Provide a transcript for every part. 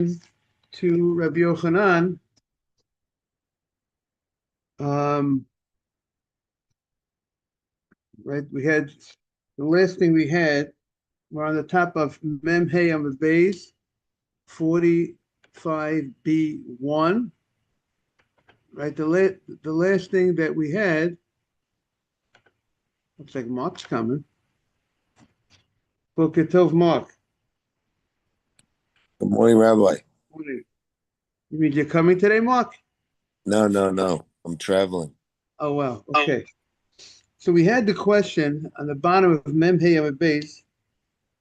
to Rabbi Yochanan, um, right? We had the last thing we had. We're on the top of Mem Hey on the base, 45B1, right? The last thing that we had, looks like Mark's coming. Boker Tov, Mark. Good morning, Rabbi. Morning. You mean you're coming today, Mark? No, no, no. I'm traveling. Oh, wow. Okay. So we had the question on the bottom of Mem Hey on the base.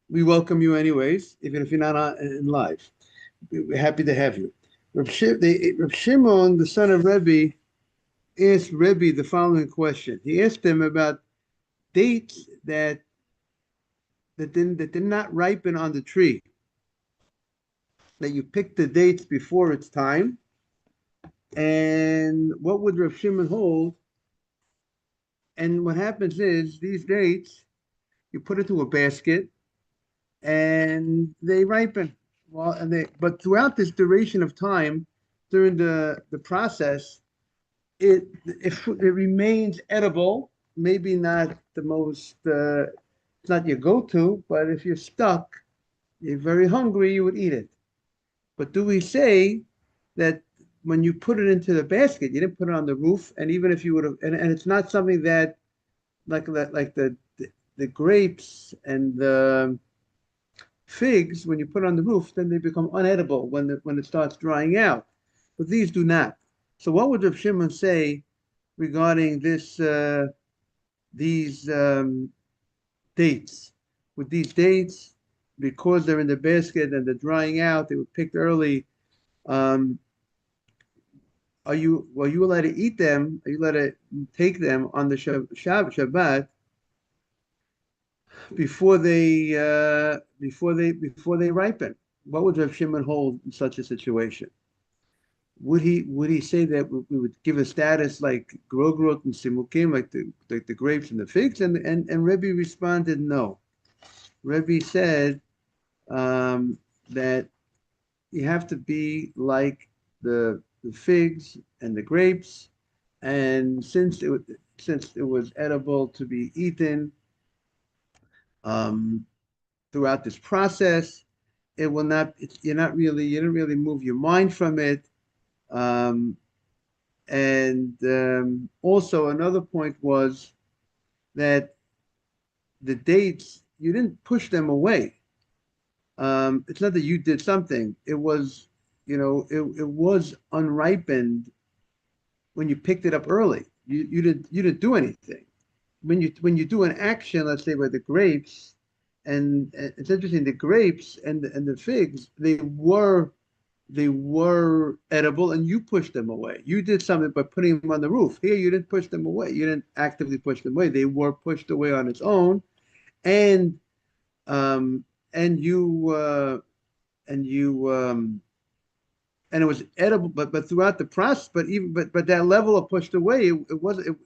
We welcome you anyways, even if you're not in live. We're happy to have you. Reb Shimon, the son of Rebbe, asked Rebbe the following question. He asked him about dates that did not ripen on the tree. That you picked the dates before its time, and what would Reb Shimon hold? And what happens is these dates you put into a basket and they ripen. Well, but throughout this duration of time, during the process, it remains edible. Maybe not the most. It's not your go-to, but if you're stuck, you're very hungry, you would eat it. But do we say that when you put it into the basket, you didn't put it on the roof, and even if you would have, and it's not something that like the grapes and the figs, when you put it on the roof, then they become unedible when it starts drying out. But these do not. So what would Rav Shimon say regarding these dates? With these dates, because they're in the basket and they're drying out, they were picked early. Um, were you allowed to eat them? Are you allowed to take them on the Shabbat before they ripen? What would Rav Shimon hold in such a situation? Would he say that we would give a status like grogrot and simukim, like the grapes and the figs? And Rebbe responded no. Rebbe said that you have to be like the figs and the grapes, and since it was edible to be eaten um, throughout this process, it will not. You don't really move your mind from it. Um, and also another point was that the dates you didn't push them away. It's not that you did something. It was, it was unripened when you picked it up early. You didn't do anything. When you do an action, let's say by the grapes, and it's interesting, the grapes and the figs, they were edible and you pushed them away. You did something by putting them on the roof. Here, you didn't push them away. You didn't actively push them away. They were pushed away on its own, and um, and you and you and it was edible. But throughout the process, but that level of pushed away, it wasn't.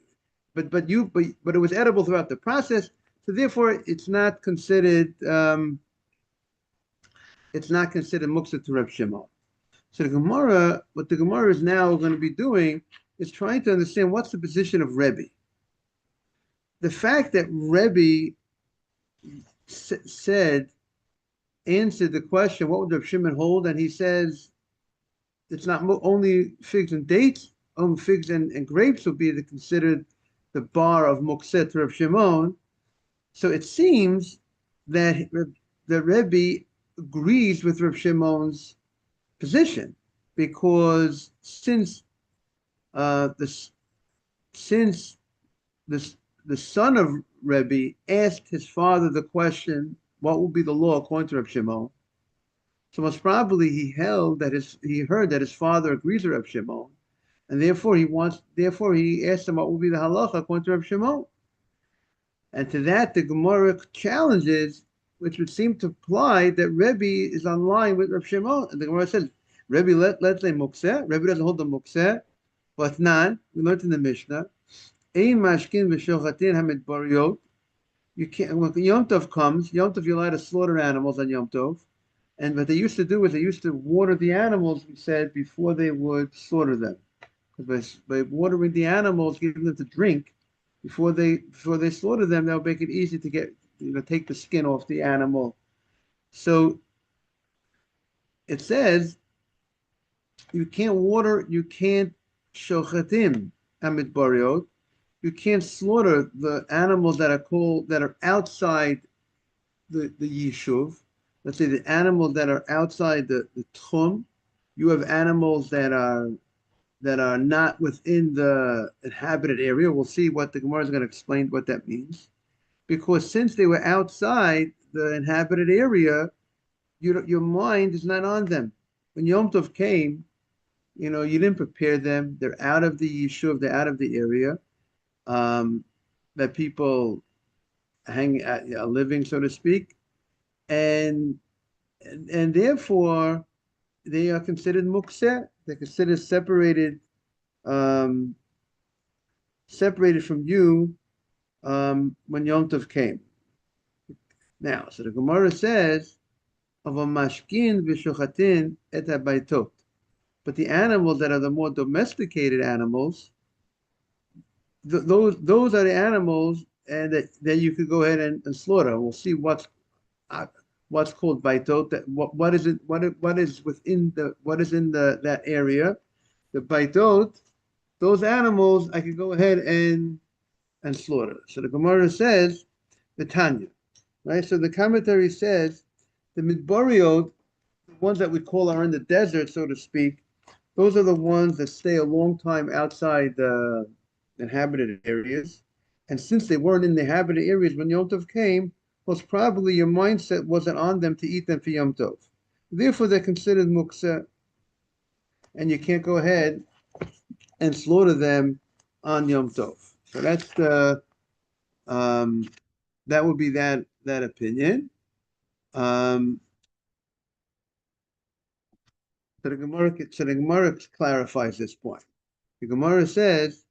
But it was edible throughout the process. So therefore, it's not considered muksa to Reb Shimon. So what the Gemara is now going to be doing is trying to understand what's the position of Rebbe. The fact that Rebbe answered the question, what would Reb Shimon hold? And he says it's not only figs and dates, only figs and grapes will be considered the bar of Mukset Reb Shimon. So it seems that the Rebbe agrees with Reb Shimon's position, because uh, the since the son of Rebbe asked his father the question, what will be the law according to Reb Shimon? So most probably he heard that his father agrees with Reb Shimon, and therefore he asked him what will be the halacha according to Reb Shimon. And to that the Gemara challenges, which would seem to imply that Rebbe is on line with Reb Shimon. And the Gemara says, Rebbe let's say mukseh. Rebbe doesn't hold the mukseh, but nan. We learned in the Mishnah, ein mashkin v'shochatin hamidbariyot. You can't, when Yom Tov comes, Yom Tov you're allowed to slaughter animals on Yom Tov, And what they used to do is they used to water the animals, we said, before they would slaughter them. Because by watering the animals, giving them to drink, before they slaughter them, that would make it easy to take the skin off the animal. So it says you can't shochatim amidbariot. You can't slaughter the animals that are outside the yishuv. Let's say the animals that are outside the tchum. You have animals that are not within the inhabited area. We'll see what the Gemara is going to explain what that means. Because since they were outside the inhabited area, your mind is not on them. When Yom Tov came, you didn't prepare them. They're out of the yishuv. They're out of the area that people are living, so to speak, and therefore they are considered mukseh. They're considered um, separated from you when Yom Tov came. Now, so the Gemara says, of a mashkin v'shochatin et habaytot. But the animals that are the more domesticated animals, those are the animals and that you could go ahead and slaughter. We'll see what's called baitot. What is it? What is within what is in that area? The baitot. Those animals I could go ahead and slaughter. So the Gemara says the Tanya, right? So the commentary says the midbariot, the ones that we call are in the desert, so to speak. Those are the ones that stay a long time outside the inhabited areas. And since they weren't in the inhabited areas when Yom Tov came, most probably your mindset wasn't on them to eat them for Yom Tov. Therefore, they're considered mukseh, and you can't go ahead and slaughter them on Yom Tov. So that's that would be that opinion. So the Gemara clarifies this point. The Gemara says,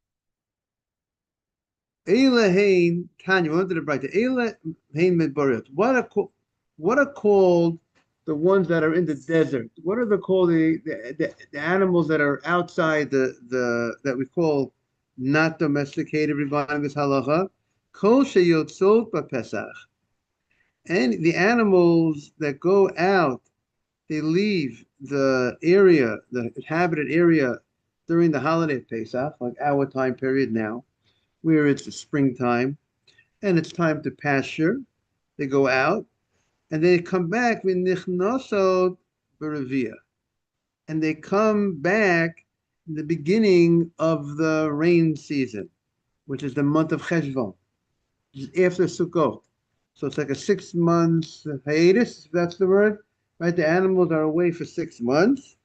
Elahain Tanya, we wanted to write the Elahain Midbariot. What are called the ones that are in the desert? What are called the animals that are outside that we call not domesticated regarding this halacha? Kol sheyotzot b'Pesach. And the animals that go out, they leave the area, the inhabited area during the holiday of Pesach, like our time period now, where it's the springtime and it's time to pasture. They go out and they come back with nichnosot b'revia, and they come back in the beginning of the rain season, which is the month of Cheshvan, which is after Sukkot. So it's like a 6 months hiatus, if that's the word, right? The animals are away for 6 months.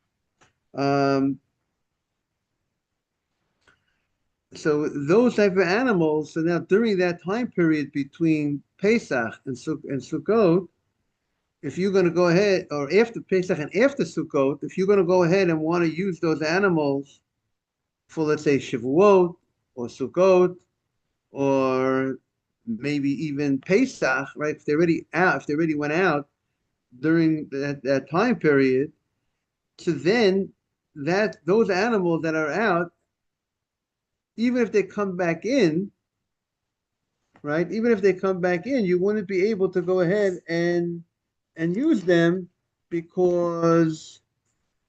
So those type of animals, so now during that time period between Pesach and Sukkot, if you're going to go ahead, or after Pesach and after Sukkot, if you're going to go ahead and want to use those animals for, let's say, Shavuot or Sukkot, or maybe even Pesach, right? If they already went out during that time period, so then those animals that are out, even if they come back in, right? Even if they come back in, you wouldn't be able to go ahead and use them because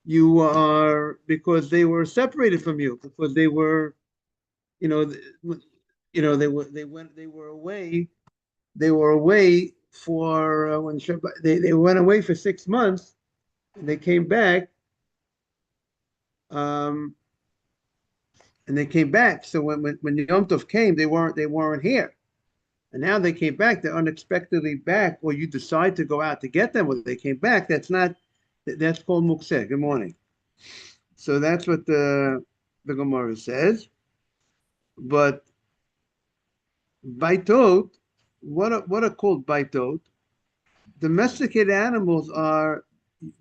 they were separated from you, because they were, you know, they were away. They were away for when Shabbat, they went away for 6 months, and they came back. And they came back. So when Yom Tov came, they weren't here, and now they came back. They're unexpectedly back, or you decide to go out to get them, or they came back. That's called mukseh. Good morning. So that's what the Gemara says. But baitot, what are called baitot? Domesticated animals are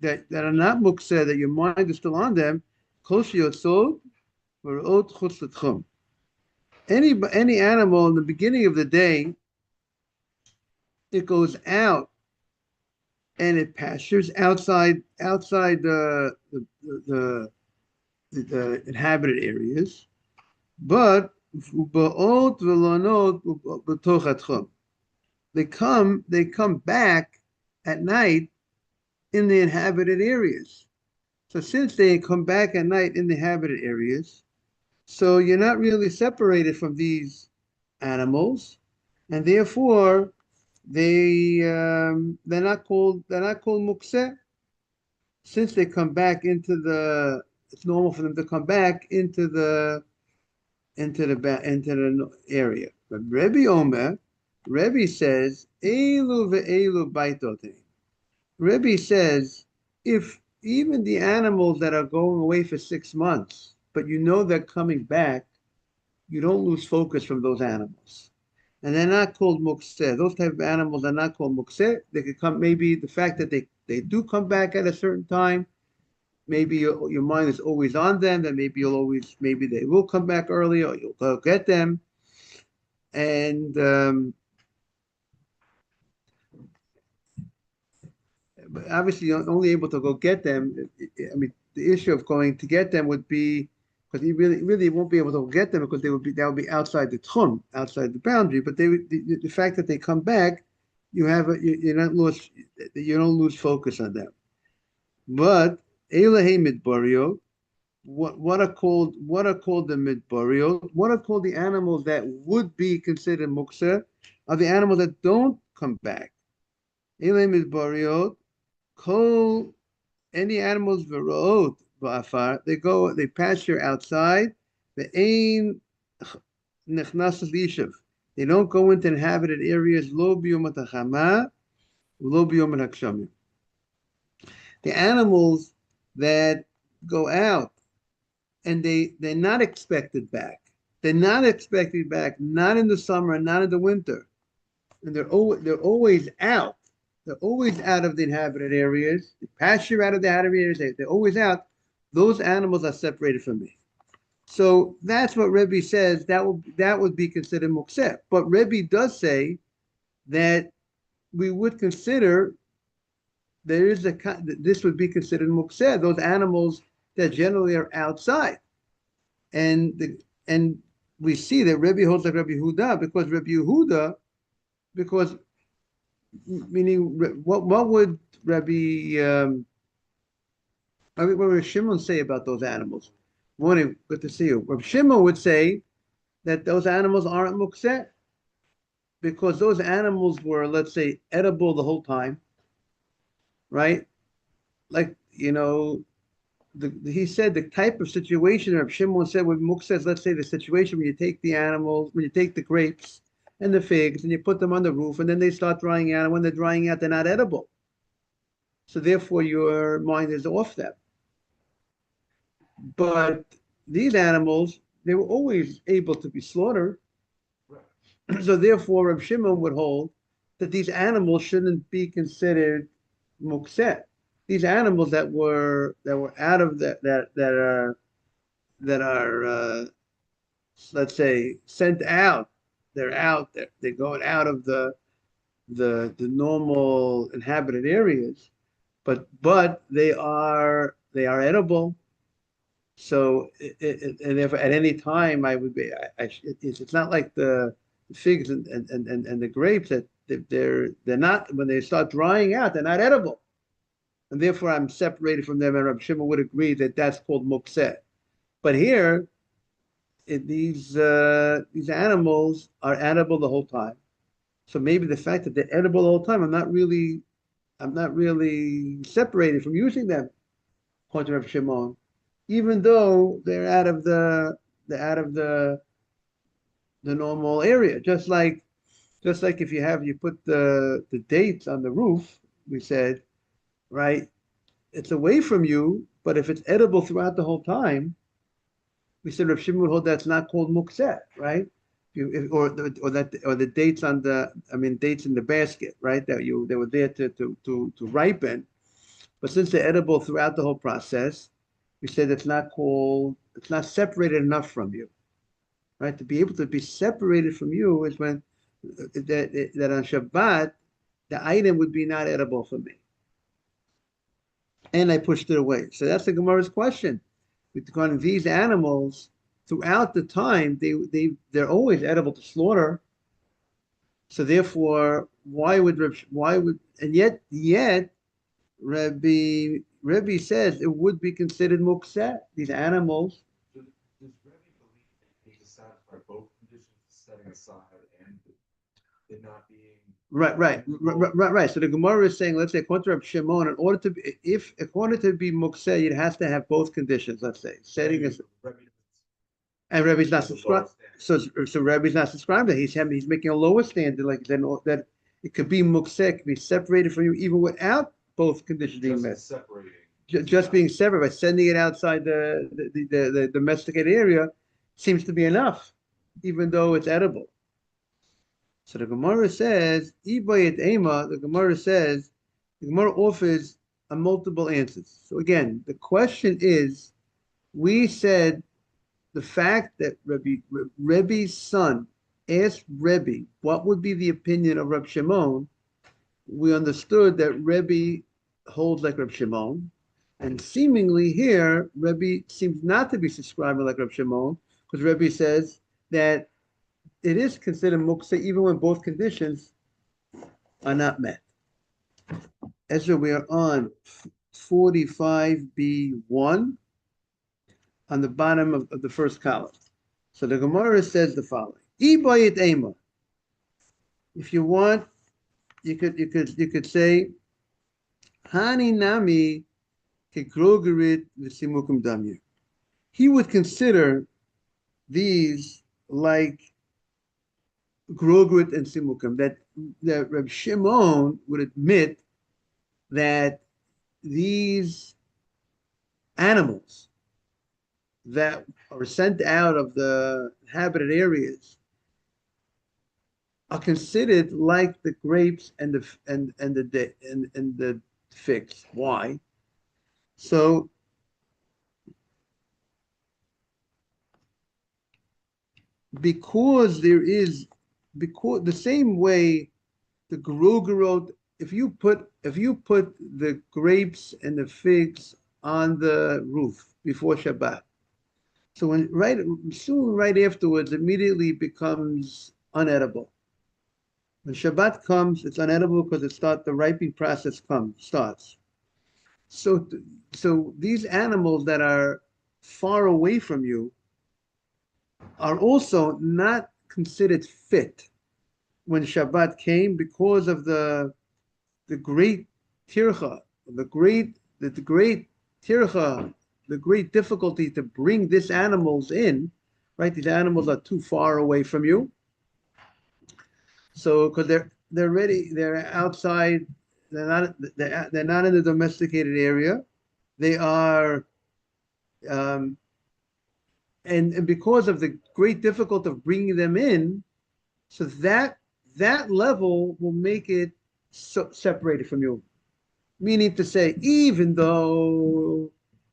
that are not mukseh, that your mind is still on them. Kol sheyotzot v'ra'ot chutz l'tchum. Any animal in the beginning of the day, it goes out and it pastures outside the, the inhabited areas, but they come back at night in the inhabited areas. So since they come back at night in the inhabited areas, so you're not really separated from these animals, and therefore they're not called mukseh. Since they come back it's normal for them to come back into the area. But Rebbe says, Elu ve'elu baitote. Rebbe says, if even the animals that are going away for 6 months, but you know they're coming back, you don't lose focus from those animals. And they're not called mukseh. Those type of animals are not called mukseh. They could come, maybe the fact that they do come back at a certain time, maybe your mind is always on them, that maybe they will come back early or you'll go get them. And but obviously you're only able to go get them. I mean, the issue of going to get them would be because you really won't be able to get them because that would be outside the tchum, outside the boundary. But the fact that they come back, you don't lose focus on them. But Elahe Midbario, what are called the Midbario? What are called the animals that would be considered muksa? Are the animals that don't come back? Elahe Midbario, Kol, any animals v'ro'ot v'afar, they pasture outside. The ain nechnas lishav. They don't go into inhabited areas. Lo biyom hachama, lo biyom hakshamim. The animals that go out and they're not expected back. They're not expected back, not in the summer and not in the winter. And they're always out. They're always out of the inhabited areas. They pasture out of the inhabited areas. They're always out. Those animals are separated from me. So that's what Rebbe says. That would be considered mukseh. But Rebbe does say that we would consider this would be considered mukseh. Those animals that generally are outside, and we see that Rebbe holds like Rebbe Yehuda because meaning what would what would Shimon say about those animals? Morning, good to see you. Rabbi Shimon would say that those animals aren't mukseh because those animals were, let's say, edible the whole time, right? Like, he said the type of situation Rabbi Shimon said with mukseh is, let's say, the situation when you take the grapes and the figs and you put them on the roof and then they start drying out, and when they're drying out, they're not edible. So therefore your mind is off them. But these animals, they were always able to be slaughtered. So therefore, Reb Shimon would hold that these animals shouldn't be considered mukseh. These animals that were out of that are let's say sent out. They're out. They're going out of the normal inhabited areas, but they are edible. So, and if at any time I would be, it's not like the figs and the grapes that they're not, when they start drying out, they're not edible, and therefore I'm separated from them. And Rabbi Shimon would agree that that's called mukseh. But here, these animals are edible the whole time. So maybe the fact that they're edible the whole time, I'm not really separated from using them, according to Rabbi Shimon, even though they're out of the normal area. Just like if you put the dates on the roof, we said, right? It's away from you, but if it's edible throughout the whole time, we said Rav Shimon would hold that's not called mukseh, right? Or the dates dates in the basket, right? They were there to ripen, but since they're edible throughout the whole process, we said it's not separated enough from you, right? To be able to be separated from you is when that on Shabbat the item would be not edible for me. and I pushed it away. So that's the Gemara's question. Regarding these animals, throughout the time, they're always edible to slaughter. So therefore, and yet Rebbe says it would be considered mukseh, these animals. Does Rebbe believe they need to satisfy both conditions, setting aside and it not being Right. So the Gemara is saying, let's say, according to Reb Shimon, in order to be, if according to be mukseh, it has to have both conditions. Let's say setting is, and Rebbe's not subscribed. So Rebbe's not subscribed. He's making a lower standard, like then that it could be mukseh, could be separated from you even without both conditions being met. Separating. Just being separate by sending it outside the domesticated area seems to be enough, even though it's edible. So the Gemara says, Ibayit Ema, the Gemara offers a multiple answers. So again, the question is, we said the fact that Rebbe's son asked Rebbe what would be the opinion of Reb Shimon, we understood that Rebbe holds like Reb Shimon, and seemingly here, Rebbe seems not to be subscribing like Reb Shimon, because Rebbe says that it is considered mukseh even when both conditions are not met. Ezra, we are on 45b1 on the bottom of the first column. So the Gemara says the following: Ibayit Ema. If you want, you could say Hani Nami Kegrogerit V'Simukum Damir. He would consider these like Grogerit and Simukum, that Reb Shimon would admit that these animals that are sent out of the inhabited areas are considered like the grapes and the figs. Why? So because the same way the Gerugerot, if you put the grapes and the figs on the roof before Shabbat, so when right afterwards, immediately becomes unedible. When Shabbat comes, it's unedible because the ripening process starts. So these animals that are far away from you are also not considered fit when Shabbat came because of the great tircha, the great tircha, the great difficulty to bring these animals in, right? These animals are too far away from you. So because they're outside, they're not in the domesticated area. They are and because of the great difficulty of bringing them in, so that level will make it separated from you. Meaning to say, even though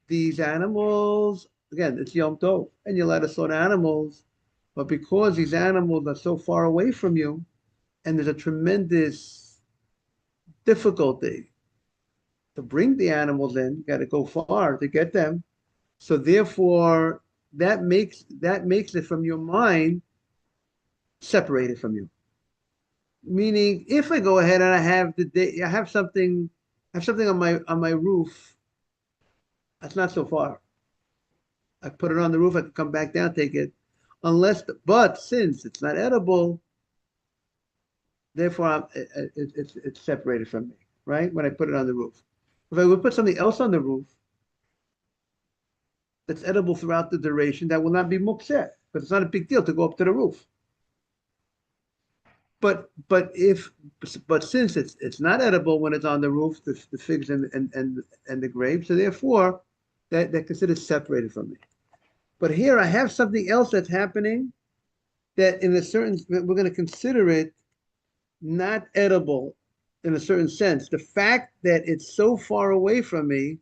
these animals, again, it's Yom Tov, and you let us slaughter animals, but because these animals are so far away from you, and there's a tremendous difficulty to bring the animals in, you got to go far to get them. So therefore, that makes it from your mind separated from you. Meaning, if I go ahead and I have something on my roof, that's not so far. I put it on the roof, I can come back down, take it. But since it's not edible, therefore it's separated from me, right? When I put it on the roof. If I would put something else on the roof that's edible throughout the duration, that will not be mukseh, but it's not a big deal to go up to the roof. But since it's not edible when it's on the roof, the figs and the grapes, so therefore they're considered separated from me. But here I have something else that's happening that we're going to consider it not edible in a certain sense. The fact that it's so far away from me,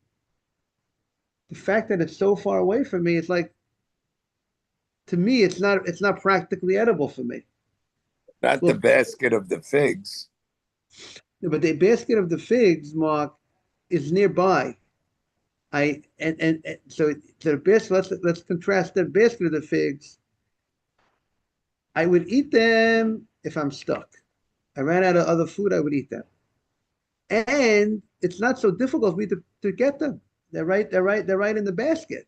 it's like, to me, it's not practically edible for me. Not the basket of the figs. But the basket of the figs, Mark, is nearby. So the basket. Let's contrast the basket of the figs. I would eat them if I'm stuck. I ran out of other food. I would eat them, and it's not so difficult for me to get them. They're right in the basket.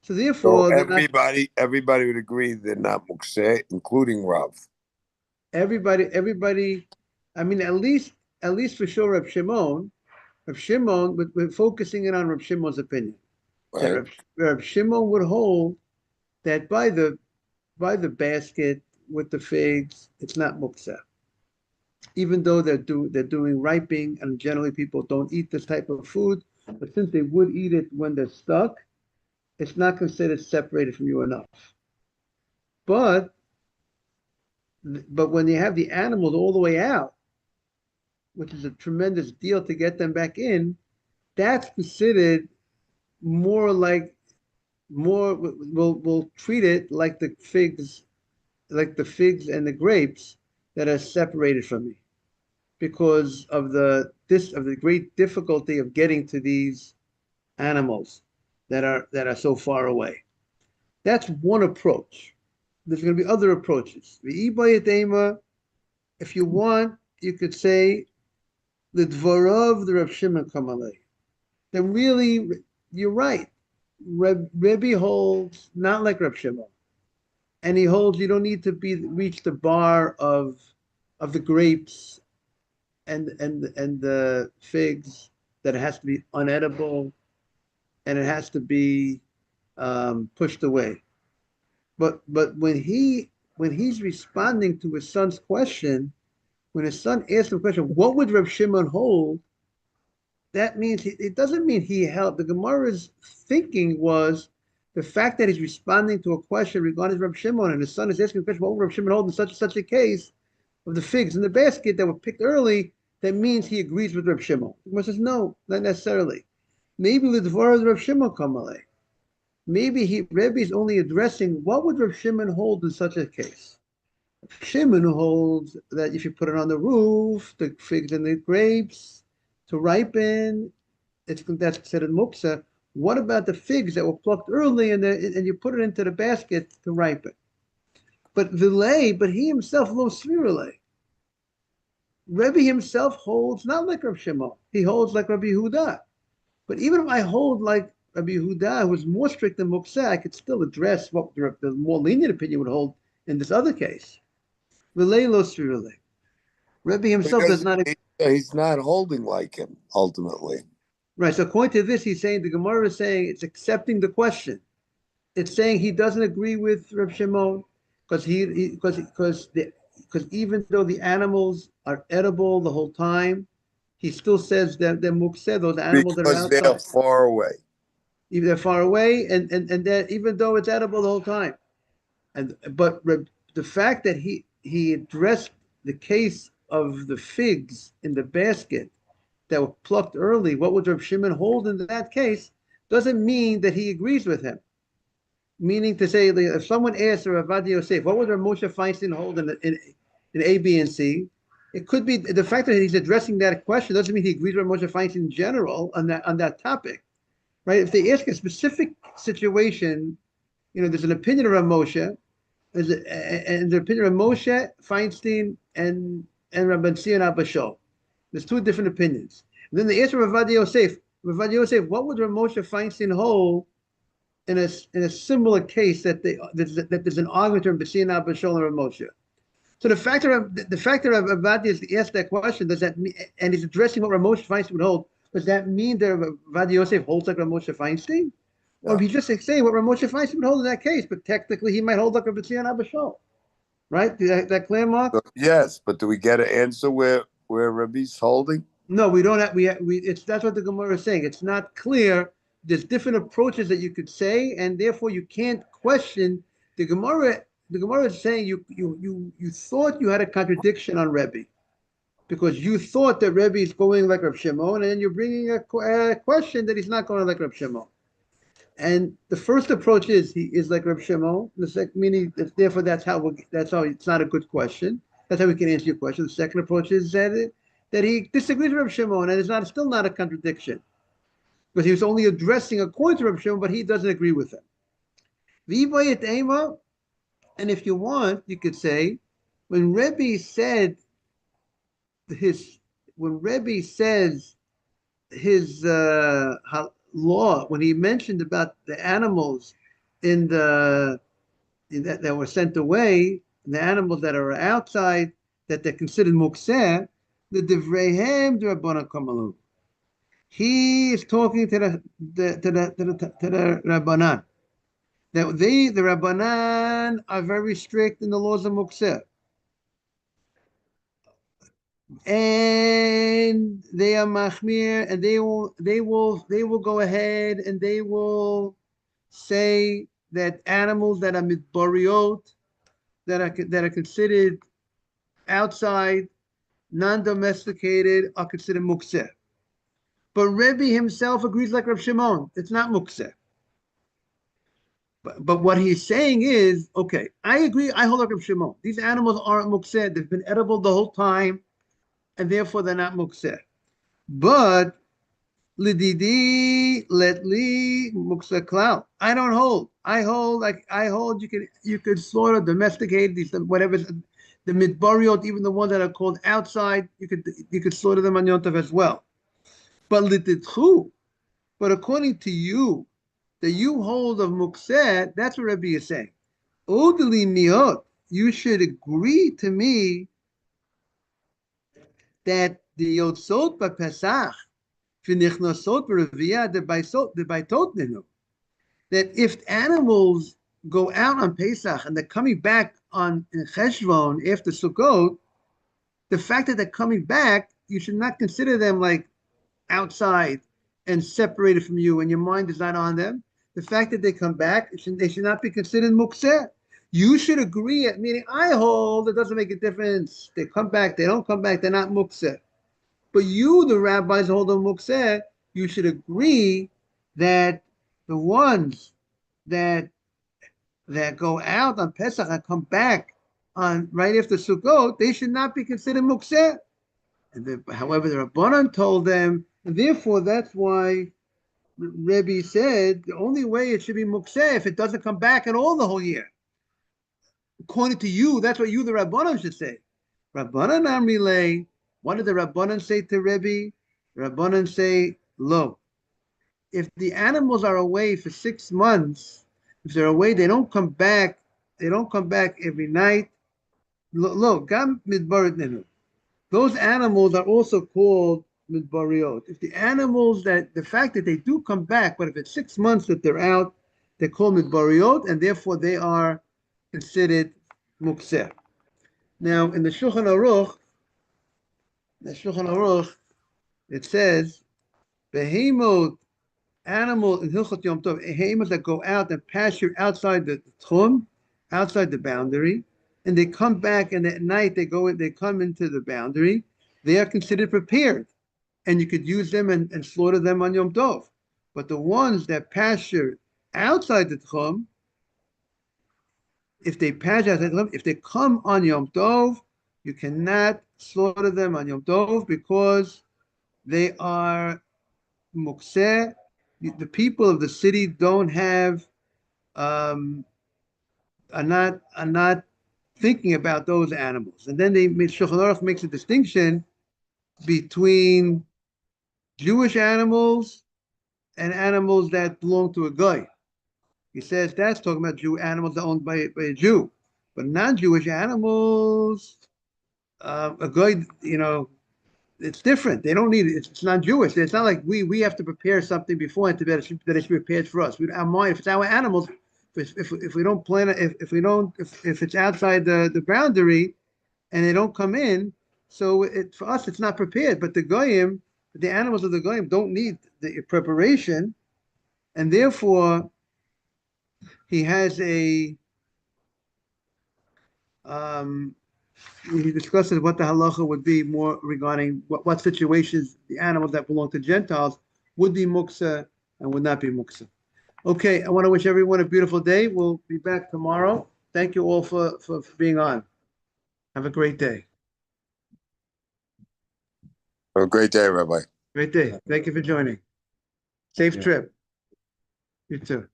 So So therefore, they're not. everybody would agree they're not mukseh, including Rav. Everybody. I mean, at least for sure, Reb Shimon, we're focusing in on Reb Shimon's opinion. That Right. Reb Shimon would hold that by the basket with the figs, it's not muktzah. Even though they're doing riping, and generally people don't eat this type of food, but since they would eat it when they're stuck, it's not considered separated from you enough. But when you have the animals all the way out, which is a tremendous deal to get them back in, that's considered more like more. We'll treat it like the figs and the grapes that are separated from me because of the great difficulty of getting to these animals that are so far away. That's one approach. There's going to be other approaches. If you want, you could say the dvarav the Rav Shimon Kamalei. Then really, you're right. Rebbe holds not like Rav Shimon, and he holds you don't need to reach the bar of the grapes and the figs, that it has to be unedible and it has to be pushed away. But when he's responding to his son's question, when his son asked him a question, what would Reb Shimon hold? That means it doesn't mean he held. The Gemara's thinking was the fact that he's responding to a question regarding Reb Shimon, and his son is asking a question, what would Reb Shimon hold in such and such a case of the figs in the basket that were picked early? That means he agrees with Reb Shimon. The Gemara says, no, not necessarily. Maybe Lidvar Reb Shimon Kamalei. Maybe Rebbe is only addressing what would Reb Shimon hold in such a case. Shimon holds that if you put it on the roof, the figs and the grapes to ripen, that's considered muksa. What about the figs that were plucked early and you put it into the basket to ripen? But he himself lo svirale. Rebbe himself holds not like Reb Shimon. He holds like Rabbi Yehuda. But even if I hold like Rabbi Yehuda, who was more strict than Mukseh, I could still address what the more lenient opinion would hold in this other case. Relay lo svirale. Rebbe himself does not. He's not holding like him ultimately. Right. So according to this, he's saying the Gemara is saying it's accepting the question. It's saying he doesn't agree with Reb Shimon because even though the animals are edible the whole time, he still says that they're mukseh, those animals that are Because outside. they're far away. Even they're far away, and that even though it's edible the whole time, but the fact that he addressed the case of the figs in the basket that were plucked early, what would Reb Shimon hold in that case, doesn't mean that he agrees with him. Meaning to say, if someone asks Rav Ovadia Yosef, what would Rav Moshe Feinstein hold in A, B, and C? It could be the fact that he's addressing that question doesn't mean he agrees with Rav Moshe Feinstein in general on that topic, right? If they ask a specific situation, there's an opinion of Rav Moshe, and the opinion of Moshe Feinstein and Rabban Sion Abba Shol. There's two different opinions. And then they ask Rav Ovadia Yosef, what would Rav Moshe Feinstein hold in a similar case that there's an argument between B'Sin Abba Shol and Rav Moshe? So the fact that Rav Ovadia asked that question, does that mean, and he's addressing what Rav Moshe Feinstein would hold, does that mean that Rav Ovadia Yosef holds like Rav Moshe Feinstein? Or if he's just saying what Rav Moshe Feinstein would hold in that case, but technically he might hold like Rabbi Tzia Abba Shol. Right? That clear, Mark? So, yes, but do we get an answer where Rabbi's holding? No, we don't have. That's what the Gemara is saying. It's not clear. There's different approaches that you could say, and therefore you can't question the Gemara. The Gemara is saying you thought you had a contradiction on Rebbe because you thought that Rebbe is going like Reb Shimon, and you're bringing a question that he's not going like Reb Shimon. And the first approach is he is like Reb Shimon. The second, meaning therefore that's how it's not a good question. That's how we can answer your question. The second approach is that he disagrees with Reb Shimon, and it's still not a contradiction. because he was only addressing according to Rabbi Shimon, but he doesn't agree with him. V'ivayit ema, and if you want, you could say, when Rebbe said his, when Rebbe says his law, when he mentioned about the animals in that were sent away, and the animals that are outside, that they're considered mukseh, the divreihem d'Rabbanan kamalu. He is talking to the Rabbanan. That the Rabbanan are very strict in the laws of mukseh. And they are machmir, and they will go ahead and they will say that animals that are midbariot, that are considered outside, non-domesticated, are considered mukseh. But Rebbe himself agrees like Rav Shimon, it's not mukseh. But what he's saying is, okay, I agree, I hold like Rav Shimon. These animals aren't mukseh, they've been edible the whole time, and therefore they're not mukseh. But lididi letli mukseh klal. I don't hold. I hold you could slaughter, domesticate these whatever the midbariot, even the ones that are called outside, you could slaughter them on Yom Tov as well. But lititchu, but according to you, that you hold of mukseh, that's what Rabbi is saying. Udli miot, you should agree to me that the yotzot b'Pesach v'nichnasot b'Reviyah debaitot nenu. That if animals go out on Pesach and they're coming back on in Cheshvan after Sukkot, the fact that they're coming back, you should not consider them like outside and separated from you, and your mind is not on them. The fact that they come back, they should not be considered mukseh. You should agree, meaning I hold it doesn't make a difference. They come back, they don't come back, they're not mukseh. But you, the rabbis, hold on mukseh. You should agree that the ones that go out on Pesach and come back on right after Sukkot, they should not be considered mukseh. However, the Rabbanan told them, and therefore that's why Rebbe said the only way it should be mukseh if it doesn't come back at all the whole year. According to you, that's what you, the Rabbanan, should say. Rabbanan Amrilei, what did the Rabbanan say to Rebbe? The Rabbanan say, lo, if the animals are away for 6 months, if they're away, they don't come back every night. Lo, gam midbarit nenu. Those animals are also called midbariot. If the animals the fact that they do come back, but if it's 6 months that they're out, they're called midbariot, and therefore they are considered mukseh. Now, in the Shulchan Aruch, it says, behemot, animal in Hilchot Yom Tov, behemot that go out and pasture outside the tchum, outside the boundary, and they come back, and at night they come into the boundary, they are considered prepared, and you could use them and slaughter them on Yom Tov. But the ones that pasture outside the tchum, if they pasture outside the tchum, if they come on Yom Tov, you cannot slaughter them on Yom Tov because they are mukseh. The people of the city don't have, are not thinking about those animals. And then Shulchan Aruch makes a distinction between Jewish animals and animals that belong to a guy. He says that's talking about animals that are owned by a Jew, but non-Jewish animals, a guy, it's different. They don't need it. It's not Jewish. It's not like we have to prepare something beforehand that it should be prepared for us. Our mind, if it's our animals, if we don't plan it, if it's outside the boundary and they don't come in, so for us it's not prepared. But the animals of the goyim don't need the preparation, and therefore he has he discusses what the halacha would be more regarding what situations the animals that belong to Gentiles would be muksa and would not be muksa. Okay, I want to wish everyone a beautiful day. We'll be back tomorrow. Thank you all for being on. Have a great day. Have a great day, Rabbi. Great day. Thank you for joining. Safe Yeah. trip. You too.